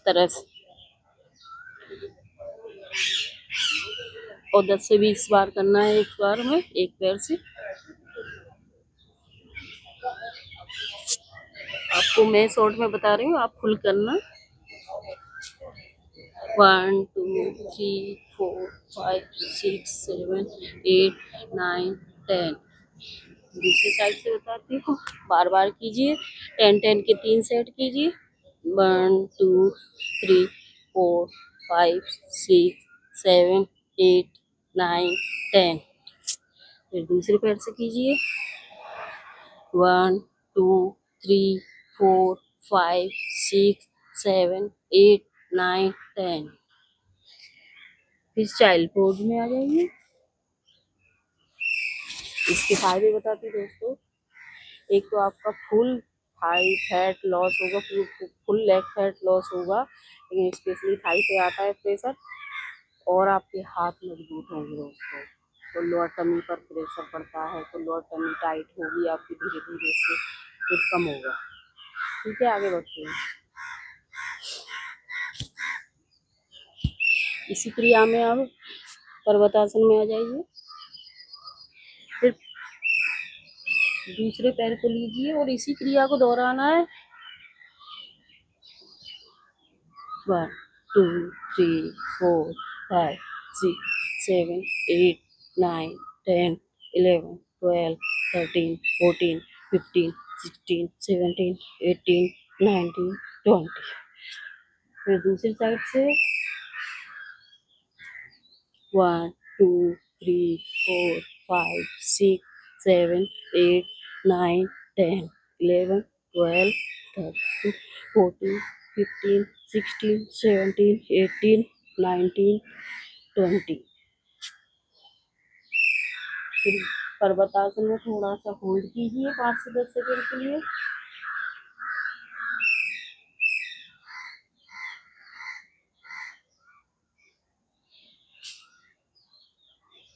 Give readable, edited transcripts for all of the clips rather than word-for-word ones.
तरह से, और 10 से 20 बार करना है एक बार में एक पैर से। आपको मैं शॉर्ट में बता रही हूँ, आप फुल करना। 1 2 3 4 5 6 7 8 9 10। दूसरी साइड से बताती हूँ, बार बार कीजिए। 10 के 3 सेट कीजिए। 1 2 3 4 5 6 7 8 9 10। फिर दूसरे पैर से कीजिए। 1 2 3 4 5 6 7 8 9 10। फिर चाइल्ड पोज में आ जाइए। इसके फायदे बताती हूँ दोस्तों। एक तो आपका फुल थाई फैट लॉस होगा, फुल लेग फैट लॉस होगा, लेकिन स्पेशली थाई पे आता है प्रेशर, और आपके हाथ मजबूत होंगे दोस्तों। तो लोअर टमी पर प्रेशर पड़ता है तो लोअर टमी टाइट होगी आपकी, धीरे धीरे से फिर कम होगा। ठीक है, आगे बढ़ते हैं। इसी क्रिया में अब पर्वतासन में आ जाइए। फिर दूसरे पैर को लीजिए और इसी क्रिया को दोहराना है। 1 2 3 4 5 6 7 8 9 10 11 12 13 14 15 16 17 18 19 20। फिर दूसरी साइड से 1 2 3 4 5 6 7 8 9 10 11 12 13 14 15 16 17 18 19 20। फिर पर्वतासन में थोड़ा सा होल्ड कीजिए 5 से 10 सेकंड के लिए।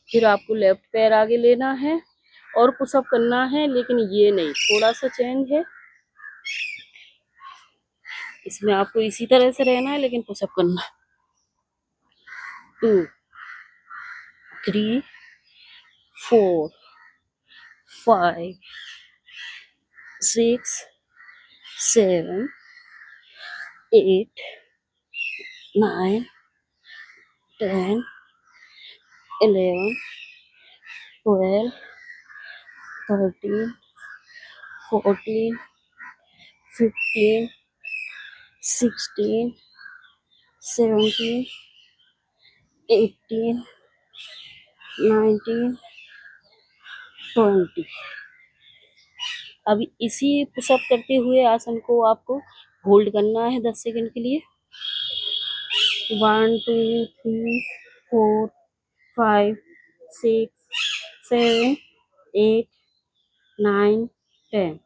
फिर आपको लेफ्ट पैर आगे लेना है और पुशअप करना है, लेकिन ये नहीं, थोड़ा सा चेंज है। इसमें आपको इसी तरह से रहना है लेकिन पुशअप करना है। 2 3 4 5 6 7 8 9 10 11 12 13 14 15 16 17 18 19 20। अभी इसी पुशअप करते हुए आसन को आपको होल्ड करना है 10 सेकंड के लिए। 1 2 3 4 5 6 7 8 9 10।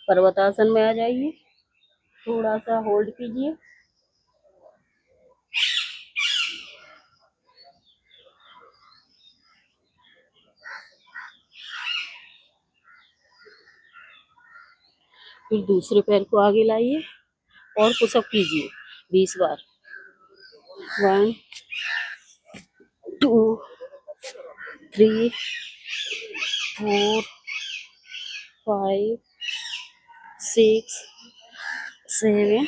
पर्वतासन में आ जाइए, थोड़ा सा होल्ड कीजिए। फिर दूसरे पैर को आगे लाइए और पुशअप कीजिए 20 बार। 1 2 3 4 5 6 7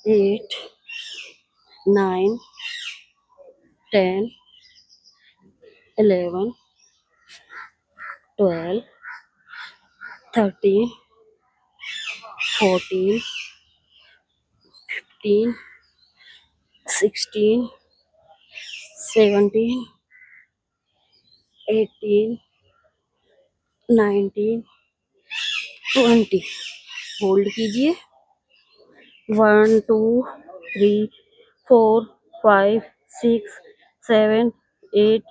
8 9 10 11 12 13 14 15 16 17 18 19 20। होल्ड कीजिए। 1 2 3 4 5 6 7 8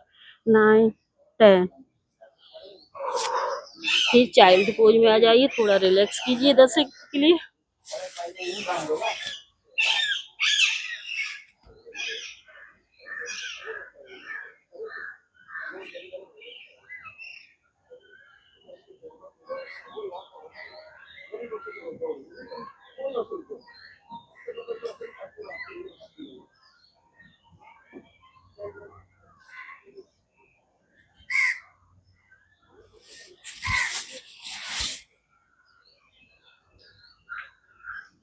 9 10। फिर चाइल्ड पोज में आ जाइए, थोड़ा रिलैक्स कीजिए 10 सेकंड के लिए।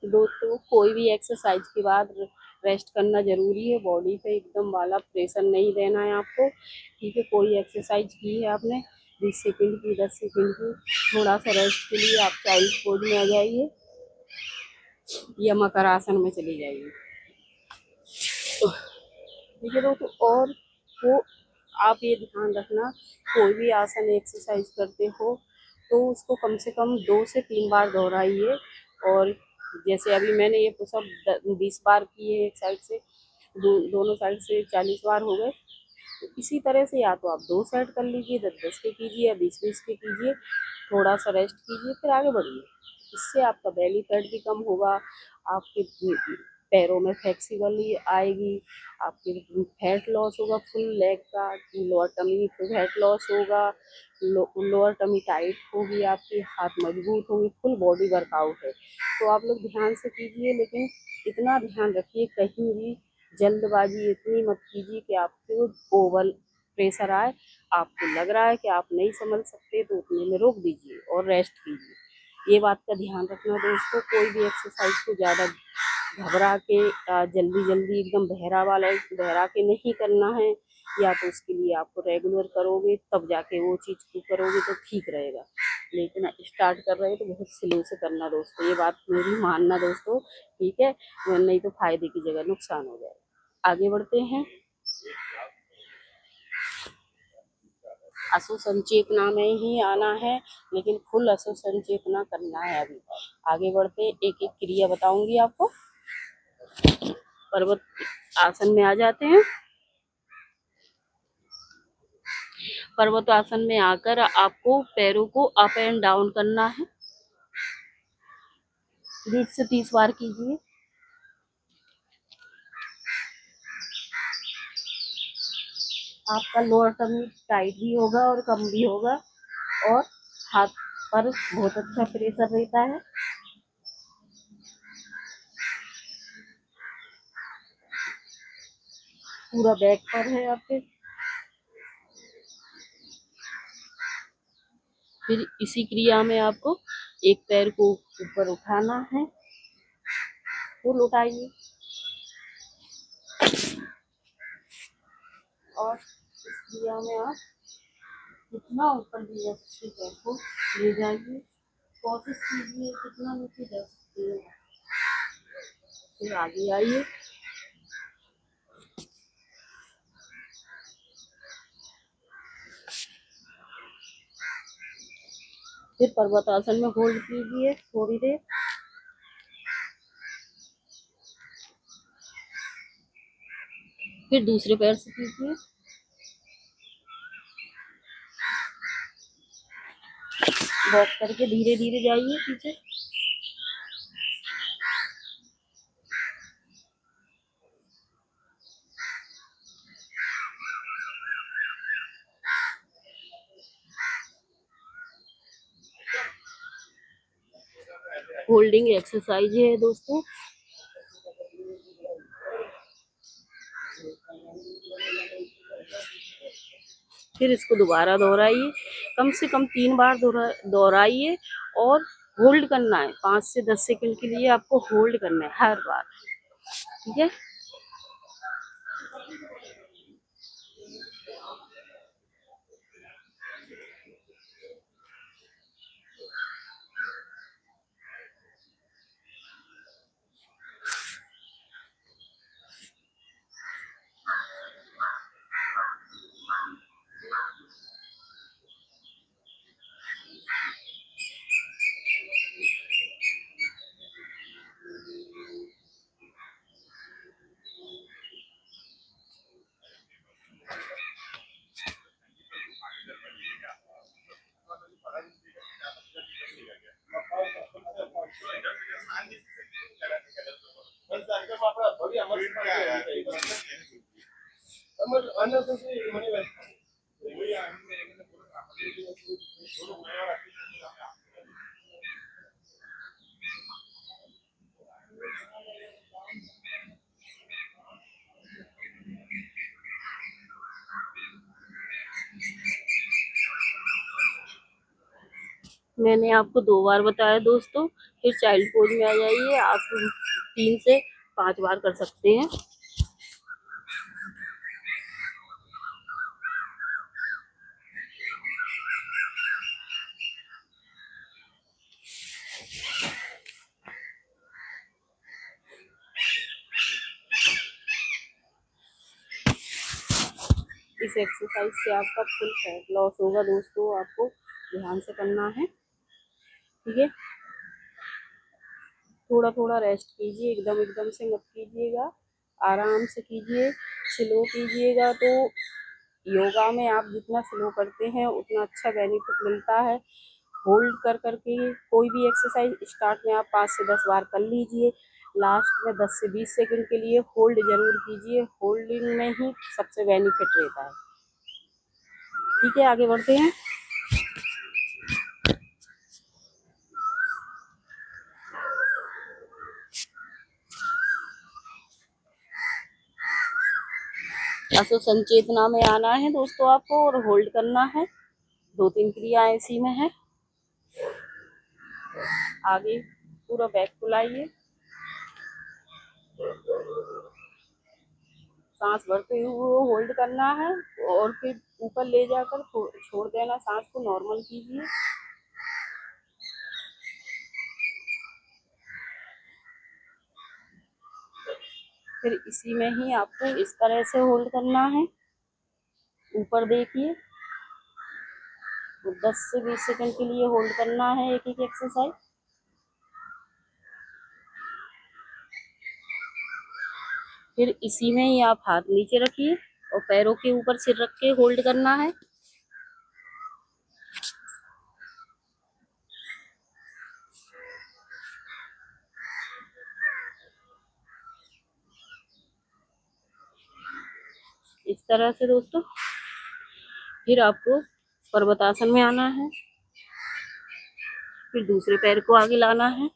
दोस्तों कोई भी एक्सरसाइज के बाद रेस्ट करना जरूरी है। बॉडी पे एकदम वाला प्रेशर नहीं देना है आपको, ठीक है। कोई एक्सरसाइज की है आपने 20 सेकंड की, 10 सेकंड की, थोड़ा सा रेस्ट के लिए आप चाइल्ड पोज में आ जाइए या मकर आसन में चली जाइए, ठीक है दोस्तों। और वो आप ये ध्यान रखना, कोई भी आसन एक्सरसाइज करते हो तो उसको कम से कम 2 से 3 बार दोहराइए। और जैसे अभी मैंने ये पुशअप 20 बार किए एक साइड से, दोनों साइड से 40 बार हो गए। तो इसी तरह से या तो आप 2 सेट कर लीजिए, 10-10 के कीजिए या 20-20 के कीजिए, थोड़ा सा रेस्ट कीजिए फिर आगे बढ़िए। इससे आपका बेली फैट भी कम होगा, आपके पैरों में फ्लेक्सिबली आएगी, आपके फैट लॉस होगा फुल लेग का, लोअर टमी फैट लॉस होगा, लोअर टमी टाइट होगी, आपकी हाथ मजबूत होगी, फुल बॉडी वर्कआउट है। तो आप लोग ध्यान से कीजिए, लेकिन इतना ध्यान रखिए कहीं भी जल्दबाजी इतनी मत कीजिए कि आपको ओवर प्रेशर आए, आपको लग रहा है कि आप नहीं संभल सकते तो उतने में रोक दीजिए और रेस्ट कीजिए। ये बात का ध्यान रखना दोस्तों, कोई भी एक्सरसाइज को ज़्यादा घबरा के जल्दी जल्दी एकदम बहरा के नहीं करना है। या तो उसके लिए आपको रेगुलर करोगे तब जाके वो चीज़ को करोगे तो ठीक रहेगा, लेकिन स्टार्ट कर रहे हो तो बहुत स्लो से करना दोस्तों, ये बात मेरी मानना दोस्तों, ठीक है। नहीं तो फायदे की जगह नुकसान हो जाएगा। आगे बढ़ते हैं। असो संचेतना में ही आना है, लेकिन फुल असो संचेतना करना है। अभी आगे बढ़ते एक एक क्रिया बताऊंगी आपको। पर्वत आसन में आ जाते हैं। पर्वत आसन में आकर आपको पैरों को अप एंड डाउन करना है, 20 से 30 बार कीजिए। आपका लोअर टमी टाइट भी होगा और कम भी होगा, और हाथ पर बहुत अच्छा प्रेशर रहता है। पूरा बैक पर है आपके। फिर इसी क्रिया में आपको एक पैर को ऊपर उठाना है, फुल उठाइए, और इस क्रिया में आप जितना ऊपर ले जा सकते पैर को ले जाइए, कोशिश कीजिए कितना नीचे जा सकते हैं। फिर आगे आइए, फिर पर्वतासन में होल्ड कीजिए थोड़ी देर। फिर दूसरे पैर से कीजिए, वॉक करके धीरे धीरे जाइए पीछे। होल्डिंग एक्सरसाइज है दोस्तों। फिर इसको दोबारा दोहराइए, कम से कम 3 बार दोहराइए, और होल्ड करना है 5 से 10 सेकंड के लिए, आपको होल्ड करना है हर बार, ठीक है। मैंने आपको 2 बार बताया दोस्तों फिर चाइल्ड पोज में आ जाइए। आप 3 से 5 बार कर सकते हैं। इस एक्सरसाइज से आपका फुल फैट लॉस होगा दोस्तों, आपको ध्यान से करना है, ठीक है। थोड़ा थोड़ा रेस्ट कीजिए, एकदम एकदम से मत कीजिएगा, आराम से कीजिए, स्लो कीजिएगा। तो योगा में आप जितना स्लो करते हैं उतना अच्छा बेनिफिट मिलता है। होल्ड कर करके कोई भी एक्सरसाइज स्टार्ट में आप 5 से 10 बार कर लीजिए, लास्ट में 10 से 20 सेकंड के लिए होल्ड जरूर कीजिए। होल्डिंग में ही सबसे बेनिफिट रहता है, ठीक है। आगे बढ़ते हैं। असो संचेतना में आना है दोस्तों आपको और होल्ड करना है। 2-3 क्रिया इसी में है। आगे पूरा बैक फुलाइए, सांस भरते हुए होल्ड करना है और फिर ऊपर ले जाकर छोड़ देना। सांस को नॉर्मल कीजिए। फिर इसी में ही आपको इस तरह से होल्ड करना है। ऊपर देखिए, 10 से 20 सेकंड के लिए होल्ड करना है एक एक एक्सरसाइज। फिर इसी में ही आप हाथ नीचे रखिए और पैरों के ऊपर सिर रख के होल्ड करना है। इस तरह से दोस्तों। फिर आपको पर्वतासन में आना है। फिर दूसरे पैर को आगे लाना है।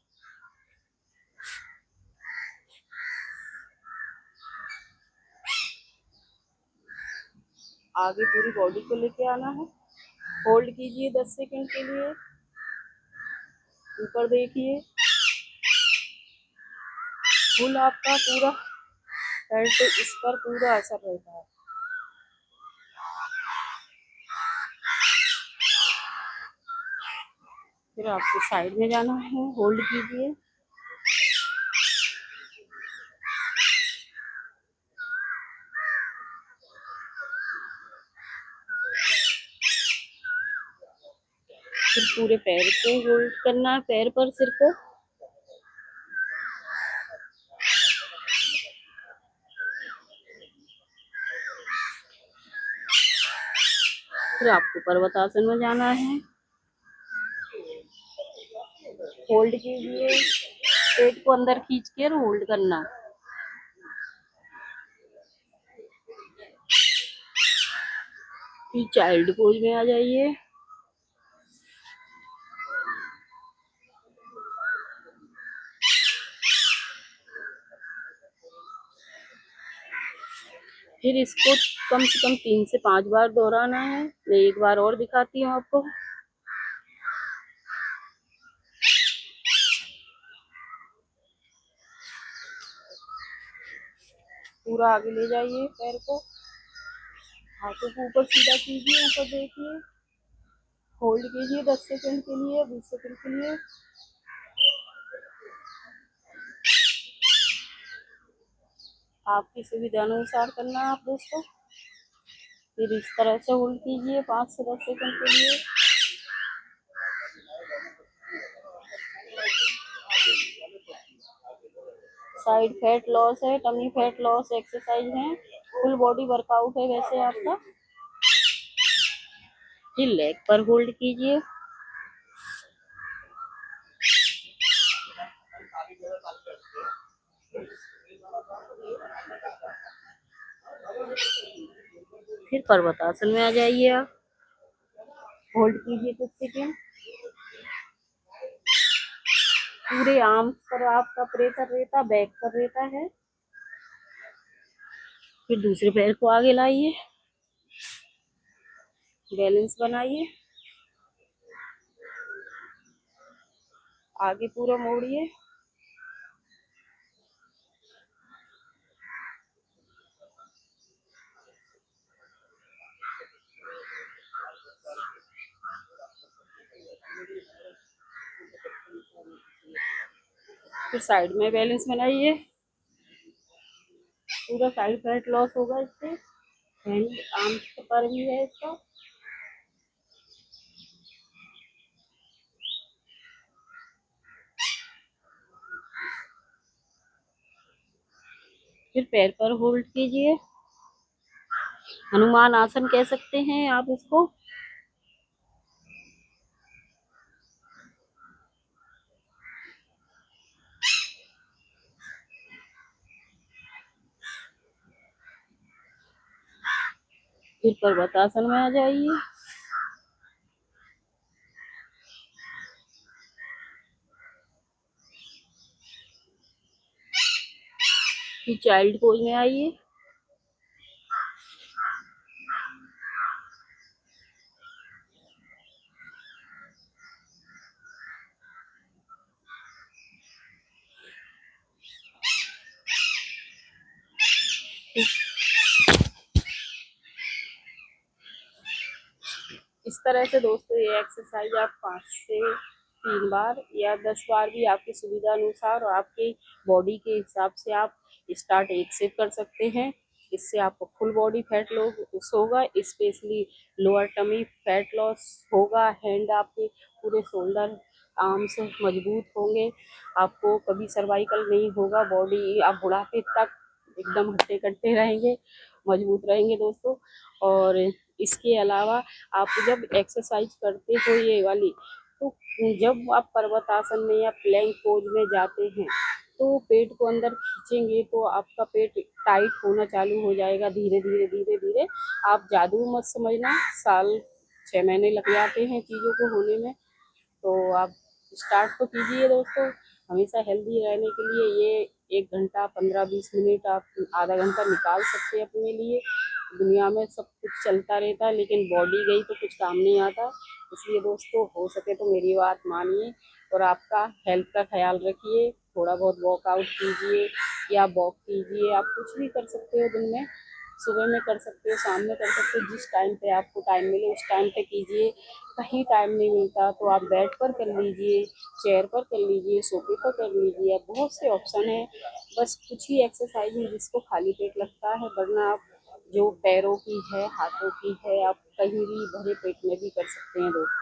आगे पूरी बॉडी को लेके आना है। होल्ड कीजिए 10 सेकंड के लिए। ऊपर देखिए, फुल आपका पूरा हेड पे इस पर पूरा असर रहता है। फिर आपको साइड में जाना है, होल्ड कीजिए। फिर पूरे पैर को होल्ड करना है, पैर पर सिर को। फिर आपको पर्वतासन में जाना है। होल्ड कीजिए, पेट को अंदर खींच के होल्ड करना। फिर चाइल्ड पोज में आ जाइए। फिर इसको कम से कम 3 से 5 बार दोहराना है। मैं एक बार और दिखाती हूँ आपको। पूरा आगे ले जाइए पैर को, हाथों को ऊपर सीधा कीजिए, ऊपर देखिए। होल्ड कीजिए 10 सेकंड के लिए, 20 सेकंड के लिए। आपकी सुविधा अनुसार करना आप दोस्तों। फिर इस तरह से होल्ड कीजिए 5 से 10 सेकंड के लिए। साइड फैट लॉस है, टमी फैट लॉस एक्सरसाइज है, फुल बॉडी वर्कआउट है वैसे आपका। फिर लेग पर होल्ड कीजिए। फिर पर्वतासन में आ जाइए आप। होल्ड कीजिए कुछ सेकेंड। पूरे आर्म पर आपका प्रेशर रहता, बैक पर रहता है। फिर दूसरे पैर को आगे लाइए, बैलेंस बनाइए। आगे पूरा मोड़िए। फिर साइड में बैलेंस बनाइए। पूरा साइड फैट लॉस होगा इससे। हैंड आर्म्स पर भी है इसका। फिर पैर पर होल्ड कीजिए। हनुमान आसन कह सकते हैं आप इसको। फिर पर्वतासन में आ जाइए। फिर चाइल्ड पोज में आइए। इस तरह से दोस्तों ये एक्सरसाइज आप 5 से 3 बार या 10 बार भी आपकी सुविधा अनुसार और आपकी बॉडी के हिसाब से आप स्टार्ट एक से कर सकते हैं। इससे आपको फुल बॉडी फैट लॉस होगा, specially lower tummy fat loss होगा। हैंड आपके पूरे शोल्डर आर्म्स मजबूत होंगे। आपको कभी सर्वाइकल नहीं होगा। बॉडी आप बुढ़ापे तक एकदम हट्टे कट्टे रहेंगे, मजबूत रहेंगे दोस्तों। और इसके अलावा आप जब एक्सरसाइज करते हो ये वाली, तो जब आप पर्वतासन में या प्लैंक पोज में जाते हैं तो पेट को अंदर खींचेंगे तो आपका पेट टाइट होना चालू हो जाएगा। धीरे धीरे धीरे धीरे। आप जादू मत समझना, साल 6 महीने लग जाते हैं चीज़ों को होने में। तो आप स्टार्ट तो कीजिए दोस्तों। हमेशा हेल्दी रहने के लिए ये 1 घंटा 15-20 मिनट आप आधा घंटा निकाल सकते हैं अपने लिए। दुनिया में सब कुछ चलता रहता है लेकिन बॉडी गई तो कुछ काम नहीं आता। इसलिए दोस्तों हो सके तो मेरी बात मानिए और आपका हेल्थ का ख्याल रखिए। थोड़ा बहुत वर्कआउट कीजिए या वॉक कीजिए। आप कुछ भी कर सकते हो दिन में। सुबह में कर सकते हो, शाम में कर सकते हो, जिस टाइम पे आपको टाइम मिले उस टाइम पे कीजिए। कहीं टाइम नहीं मिलता तो आप बेड पर कर लीजिए, चेयर पर कर लीजिए, सोफे पर कर लीजिए। बहुत से ऑप्शन है। बस कुछ ही एक्सरसाइज है जिसको खाली पेट लगता है, वरना आप जो पैरों की है, हाथों की है, आप कहीं भी भरे पेट में भी कर सकते हैं दोस्तों।